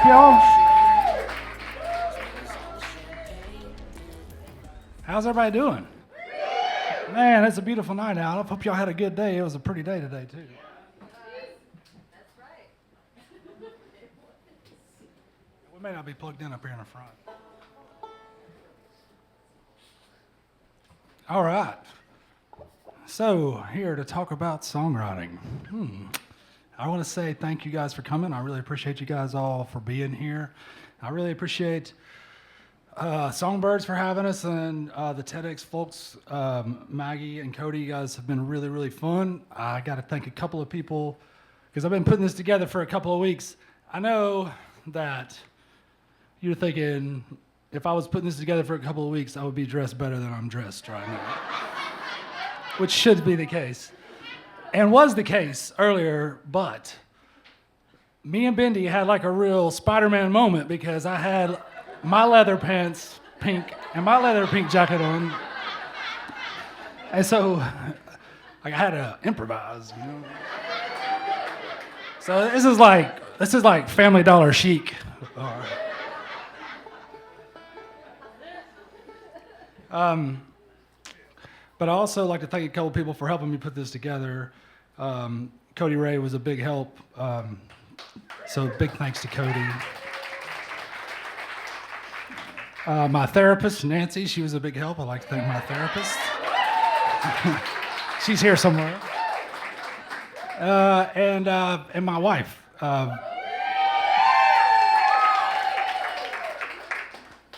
y'all? How's everybody doing? Man, it's a beautiful night out. I hope y'all had a good day. It was a pretty day today, too. That's right. We may not be plugged in up here in the front. All right. So, here to talk about songwriting. I want to say thank you guys for coming. I really appreciate you guys all for being here. I really appreciate Songbirds for having us, and the TEDx folks, Maggie and Cody. You guys have been really, really fun. I got to thank a couple of people because I've been putting this together for a couple of weeks. I know that you're thinking if I was putting this together for a couple of weeks, I would be dressed better than I'm dressed right now, which should be the case. And was the case earlier, but me and Bendy had like a real Spider-Man moment because I had my leather pants pink and my leather pink jacket on. And so like, I had to improvise, you know. So this is like Family Dollar chic. But I also like to thank a couple people for helping me put this together. Cody Ray was a big help, so big thanks to Cody. My therapist, Nancy, she was a big help. I'd like to thank my therapist. She's here somewhere. And my wife.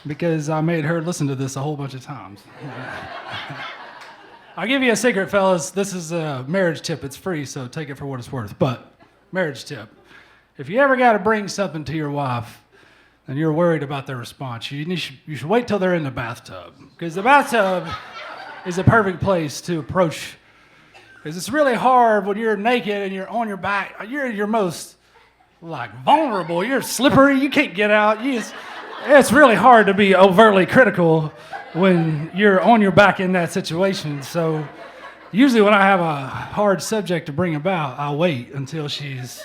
Because I made her listen to this a whole bunch of times. I'll give you a secret, fellas. This is a marriage tip. It's free, so take it for what it's worth. But marriage tip. If you ever got to bring something to your wife and you're worried about their response, you should wait till they're in the bathtub. Because the bathtub is a perfect place to approach. Because it's really hard when you're naked and you're on your back. You're your most like vulnerable. You're slippery. You can't get out. It's really hard to be overtly critical when you're on your back in that situation. So usually when I have a hard subject to bring about, I'll wait until she's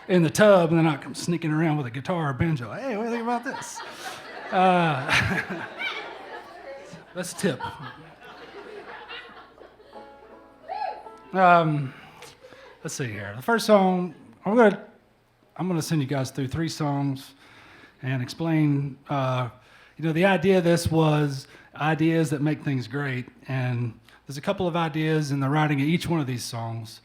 in the tub and then I come sneaking around with a guitar or banjo. Hey, what do you think about this? That's a tip. Let's see here. The first song, I'm gonna send you guys through 3 songs and explain, the idea of this was ideas that make things great. And there's a couple of ideas in the writing of each one of these songs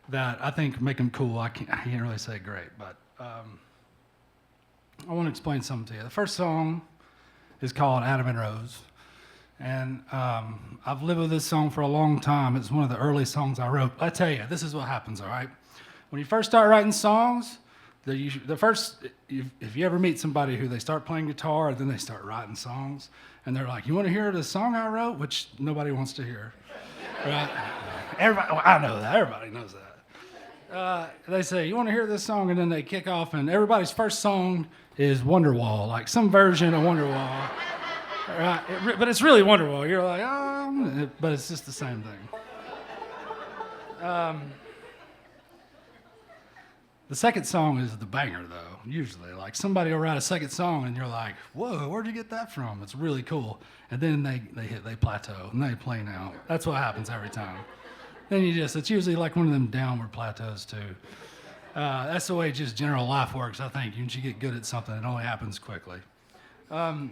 that I think make them cool. I can't really say great, but I want to explain something to you. The first song is called Adam and Rose. And I've lived with this song for a long time. It's one of the early songs I wrote. I tell you, this is what happens, all right? When you first start writing songs, if you ever meet somebody who they start playing guitar and then they start writing songs and they're like, you want to hear the song I wrote? Which nobody wants to hear, right? I know that, everybody knows that. They say, you want to hear this song? And then they kick off and everybody's first song is Wonderwall, like some version of Wonderwall, right? But it's really Wonderwall. You're like, oh, but it's just the same thing. The second song is the banger, though, usually. Like, somebody will write a second song, and you're like, whoa, where'd you get that from? It's really cool. And then they plateau, and they plane out. That's what happens every time. Then it's usually like one of them downward plateaus, too. That's the way just general life works, I think. Once you get good at something, it only happens quickly. Where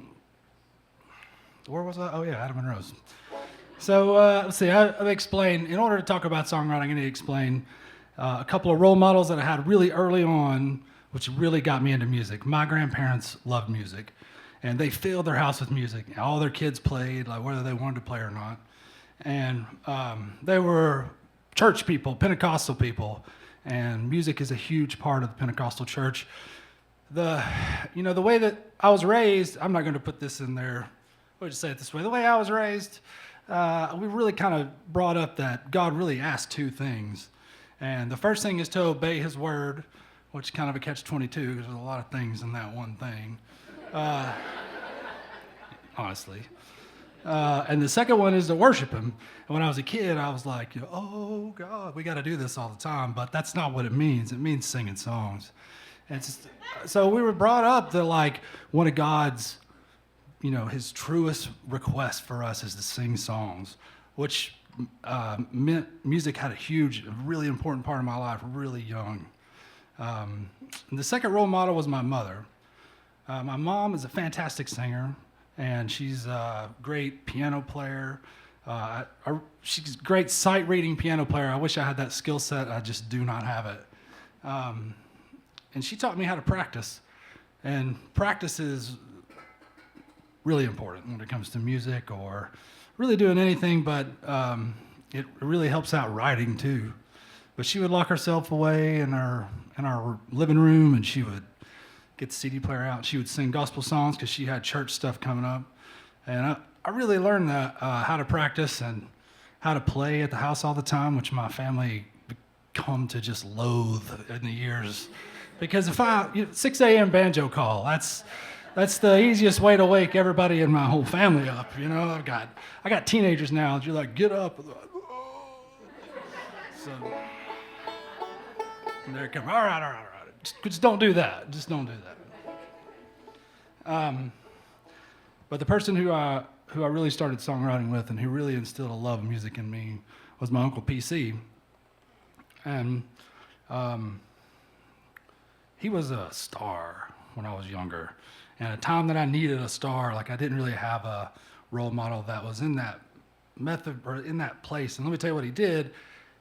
was I? Oh, yeah, Adam and Rose. So, let's see, I've explained, in order to talk about songwriting, I need to explain a couple of role models that I had really early on, which really got me into music. My grandparents loved music, and they filled their house with music. All their kids played, like whether they wanted to play or not. And they were church people, Pentecostal people, and music is a huge part of the Pentecostal church. The way that I was raised, I'm not going to put this in there. What would you say it this way? The way I was raised, we really kind of brought up that God really asked 2 things. And the first thing is to obey his word, which is kind of a catch-22 because there's a lot of things in that one thing, honestly. And the second one is to worship him. And when I was a kid, I was like, oh, God, we got to do this all the time. But that's not what it means. It means singing songs. And so we were brought up that like one of God's, his truest request for us is to sing songs, which meant music had a really important part of my life, really young. And the second role model was my mother. My mom is a fantastic singer, and she's a great piano player. She's a great sight-reading piano player. I wish I had that skill set. I just do not have it. And she taught me how to practice. And practice is really important when it comes to music or really doing anything, but it really helps out writing too. But she would lock herself away in our living room, and she would get the CD player out. She would sing gospel songs because she had church stuff coming up. And I really learned that how to practice and how to play at the house all the time, which my family come to just loathe in the years. Because if 6 a.m. banjo call, that's the easiest way to wake everybody in my whole family up. I got teenagers now. You're like, get up. So, and they're coming. All right. Just don't do that. Just don't do that. But the person who I really started songwriting with and who really instilled a love of music in me was my Uncle PC. And he was a star when I was younger. And at a time that I needed a star, like I didn't really have a role model that was in that method or in that place. And let me tell you what he did.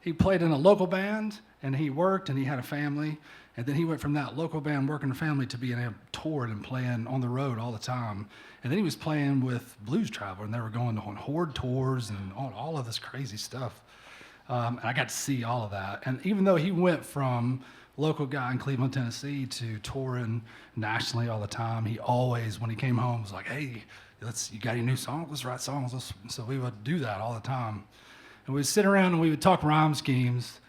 He played in a local band, and he worked, and he had a family. And then he went from that local band working a family to being touring and playing on the road all the time. And then he was playing with Blues Traveler, and they were going on Horde tours and on all of this crazy stuff. And I got to see all of that. And even though he went from local guy in Cleveland, Tennessee to touring nationally all the time, he always, when he came home, was like, hey, you got any new songs? Let's write songs. So we would do that all the time. And we would sit around and we would talk rhyme schemes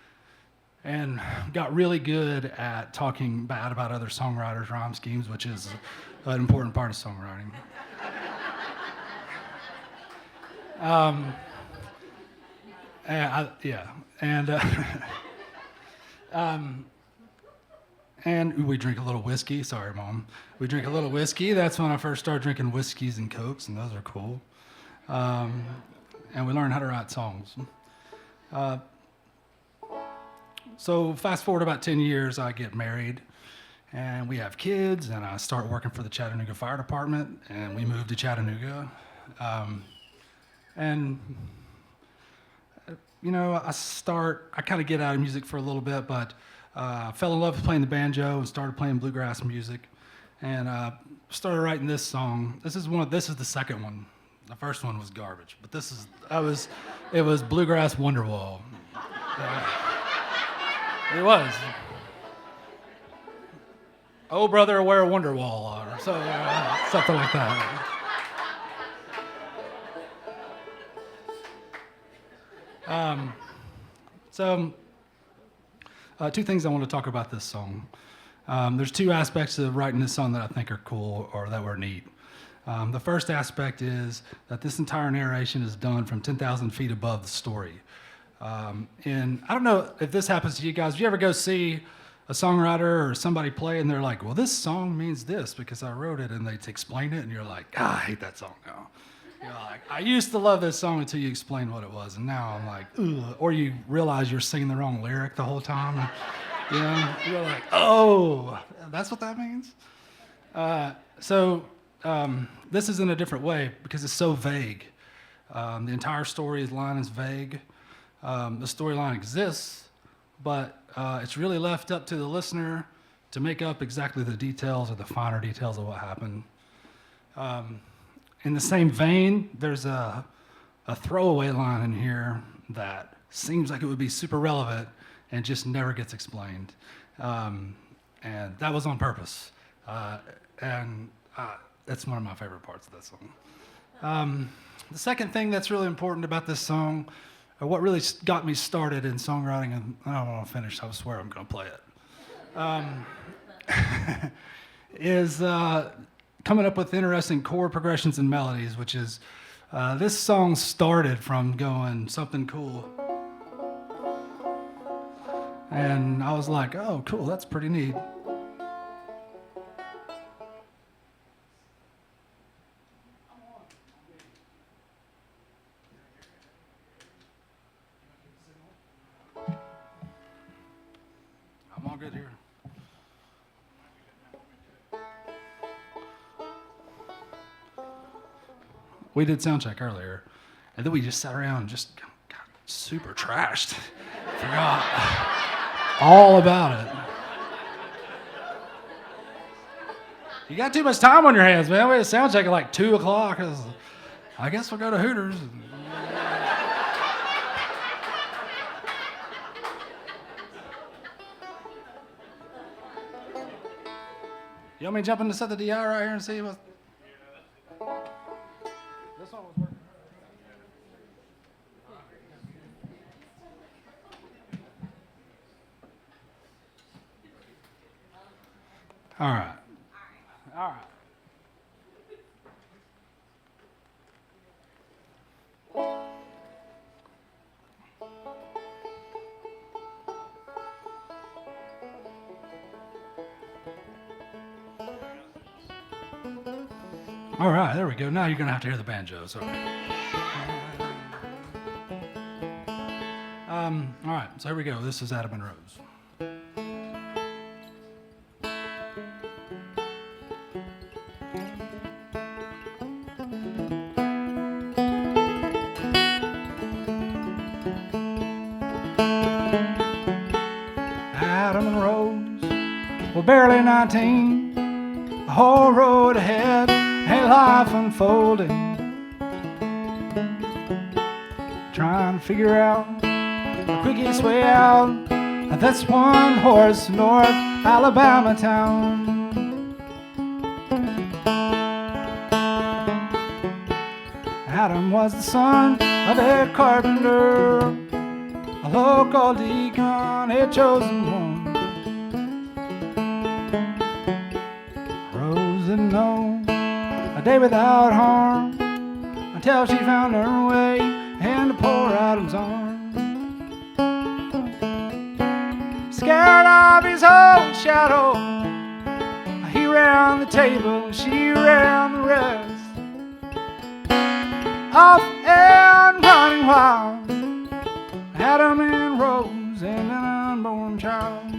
and got really good at talking bad about other songwriters' rhyme schemes, which is an important part of songwriting. And we drink a little whiskey. Sorry, Mom. We drink a little whiskey. That's when I first started drinking whiskeys and Cokes, and those are cool. And we learned how to write songs. So fast forward about 10 years, I get married, and we have kids, and I start working for the Chattanooga Fire Department, and we moved to Chattanooga. I kind of get out of music for a little bit, but fell in love with playing the banjo and started playing bluegrass music, and started writing this song. This is the second one. The first one was garbage, but it was Bluegrass Wonderwall. It was. Oh, brother, wear a Wonderwall, or something like that. Two things I want to talk about this song. There's two aspects of writing this song that I think are cool or that were neat. The first aspect is that this entire narration is done from 10,000 feet above the story. And I don't know if this happens to you guys. Do you ever go see a songwriter or somebody play and they're like, well, this song means this because I wrote it, and they explain it, and you're like, I hate that song now. You're like, I used to love this song until you explained what it was, and now I'm like, ugh. Or you realize you're singing the wrong lyric the whole time. You're like, oh, that's what that means? This is in a different way because it's so vague. The entire line is vague. The storyline exists, but it's really left up to the listener to make up exactly the details or the finer details of what happened. In the same vein, there's a throwaway line in here that seems like it would be super relevant and just never gets explained. And that was on purpose. That's one of my favorite parts of that song. The second thing that's really important about this song, or what really got me started in songwriting, and I don't want to finish, I swear I'm going to play it, is coming up with interesting chord progressions and melodies, which is, this song started from going something cool. And I was like, oh, cool, that's pretty neat. good here? We did sound check earlier, and then we just sat around and just got super trashed. Forgot all about it. You got too much time on your hands, man. We had a sound check at like 2 o'clock. I guess we'll go to Hooters. You want me to jump into set the DI right here and see what? This one was working. All right. All right. All right, there we go. Now you're going to have to hear the banjos. Okay. All right, so here we go. This is Adam and Rose. Adam and Rose were barely 19. The whole road ahead, a life unfolding. Trying to figure out the quickest way out. That's one horse North Alabama town. Adam was the son of a carpenter, a local deacon, a chosen one. Rose didn't know a day without harm until she found her way into poor Adam's arms. Scared of his own shadow, he ran the table, she ran the rest. Off and running wild, Adam and Rose and an unborn child.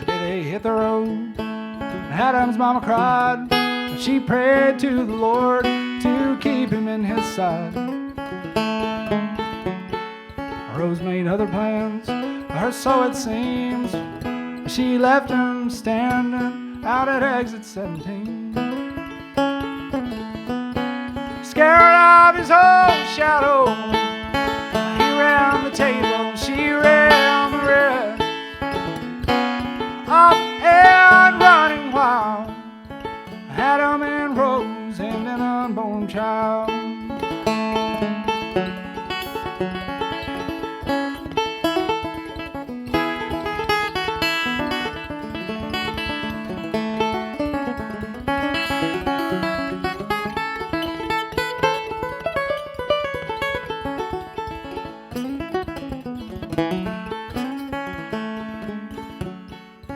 The day they hit the road, Adam's mama cried, but she prayed to the Lord to keep him in his side. Rose made other plans, or so it seems. She left him standing out at exit 17. Scared of his own shadow, he ran the table, she ran the rest. Up and running wild, Adam and Rose and an unborn child.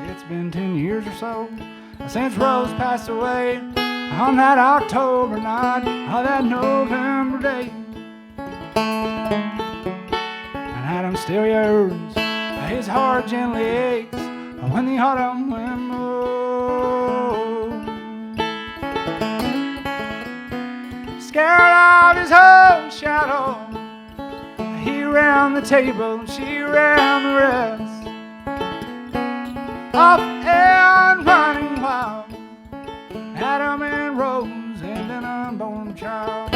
It's been 10 years or so since Rose passed away on that October night of that November day. And Adam still yearns, his heart gently aches when the autumn wind blows. Scared of his own shadow, he ran the table, she ran the rest. Up and running wild, Adam and Rose and an unborn child.